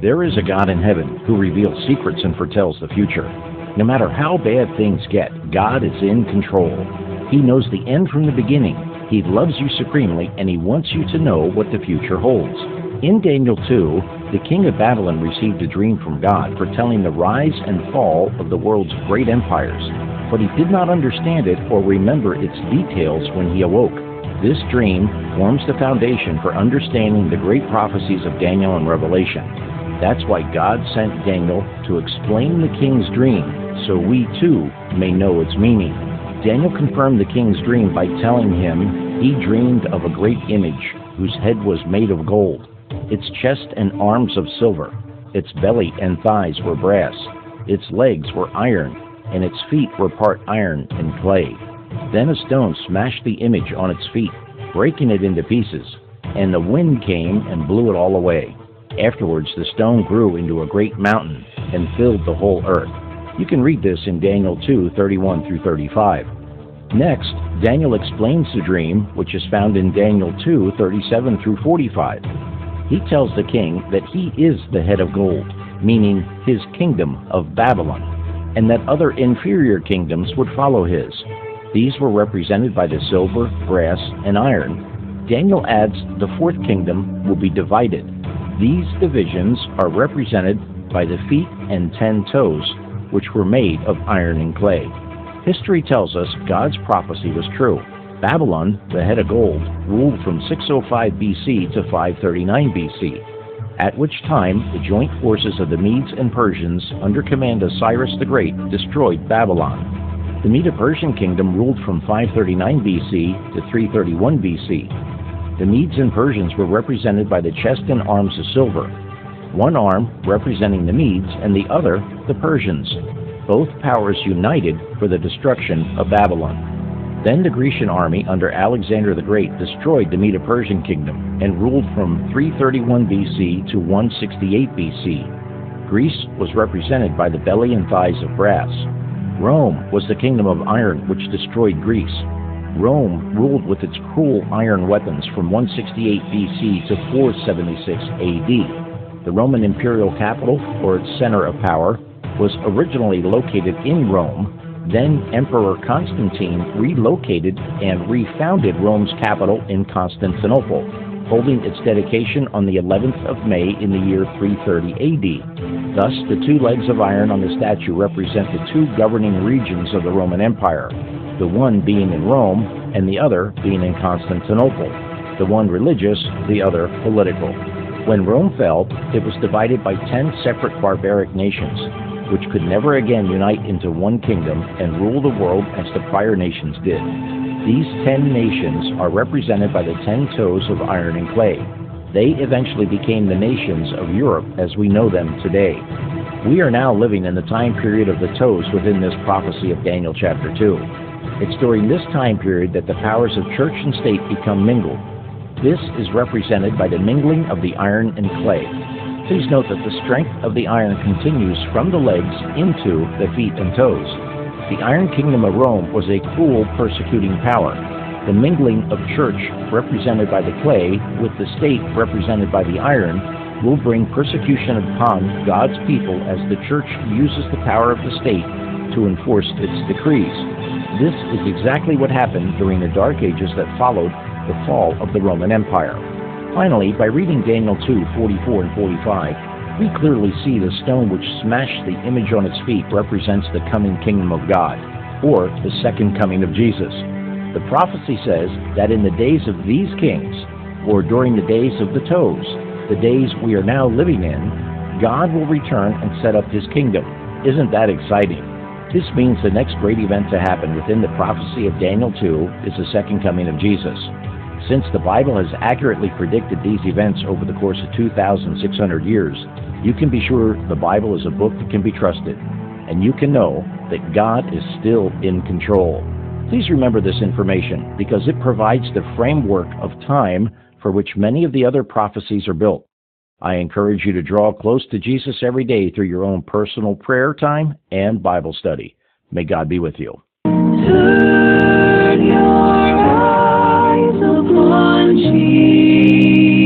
There is a God in heaven who reveals secrets and foretells the future. No matter how bad things get, God is in control. He knows the end from the beginning. He loves you supremely, and He wants you to know what the future holds. In Daniel 2, the king of Babylon received a dream from God foretelling the rise and fall of the world's great empires, but he did not understand it or remember its details when he awoke. This dream forms the foundation for understanding the great prophecies of Daniel and Revelation. That's why God sent Daniel to explain the king's dream, so we too may know its meaning. Daniel confirmed the king's dream by telling him he dreamed of a great image whose head was made of gold, its chest and arms of silver, its belly and thighs were brass, its legs were iron, and its feet were part iron and clay. Then a stone smashed the image on its feet, breaking it into pieces, and the wind came and blew it all away. Afterwards, the stone grew into a great mountain and filled the whole earth. You can read this in Daniel 2:31 through 35. Next, Daniel explains the dream, which is found in Daniel 2:37 through 45. He tells the king that he is the head of gold, meaning his kingdom of Babylon, and that other inferior kingdoms would follow his. These were represented by the silver, brass, and iron. Daniel adds the fourth kingdom will be divided. These divisions are represented by the feet and 10 toes, which were made of iron and clay. History tells us God's prophecy was true. Babylon, the head of gold, ruled from 605 BC to 539 BC, at which time the joint forces of the Medes and Persians under command of Cyrus the Great destroyed Babylon. The Medo-Persian kingdom ruled from 539 BC to 331 BC. The Medes and Persians were represented by the chest and arms of silver, one arm representing the Medes and the other the Persians. Both powers united for the destruction of Babylon. Then the Grecian army under Alexander the Great destroyed the Medo-Persian kingdom and ruled from 331 BC to 168 BC. Greece was represented by the belly and thighs of brass. Rome was the kingdom of iron which destroyed Greece. Rome ruled with its cruel iron weapons from 168 BC to 476 AD. The Roman imperial capital, or its center of power, was originally located in Rome. Then Emperor Constantine relocated and refounded Rome's capital in Constantinople, holding its dedication on the 11th of May in the year 330 AD. Thus, the two legs of iron on the statue represent the two governing regions of the Roman Empire, the one being in Rome and the other being in Constantinople, the one religious, the other political. When Rome fell, it was divided by 10 separate barbaric nations, which could never again unite into one kingdom and rule the world as the prior nations did. These 10 nations are represented by the 10 toes of iron and clay. They eventually became the nations of Europe as we know them today. We are now living in the time period of the toes within this prophecy of Daniel chapter 2. It's during this time period that the powers of church and state become mingled. This is represented by the mingling of the iron and clay. Please note that the strength of the iron continues from the legs into the feet and toes. The Iron Kingdom of Rome was a cruel, persecuting power. The mingling of church, represented by the clay, with the state, represented by the iron, will bring persecution upon God's people as the church uses the power of the state to enforce its decrees. This is exactly what happened during the Dark Ages that followed the fall of the Roman Empire. Finally, by reading Daniel 2:44 and 45, we clearly see the stone which smashed the image on its feet represents the coming kingdom of God, or the second coming of Jesus. The prophecy says that in the days of these kings, or during the days of the toes, the days we are now living in, God will return and set up His kingdom. Isn't that exciting? This means the next great event to happen within the prophecy of Daniel 2 is the second coming of Jesus. Since the Bible has accurately predicted these events over the course of 2,600 years, you can be sure the Bible is a book that can be trusted, and you can know that God is still in control. Please remember this information because it provides the framework of time for which many of the other prophecies are built. I encourage you to draw close to Jesus every day through your own personal prayer time and Bible study. May God be with you. Turn your eyes upon Jesus.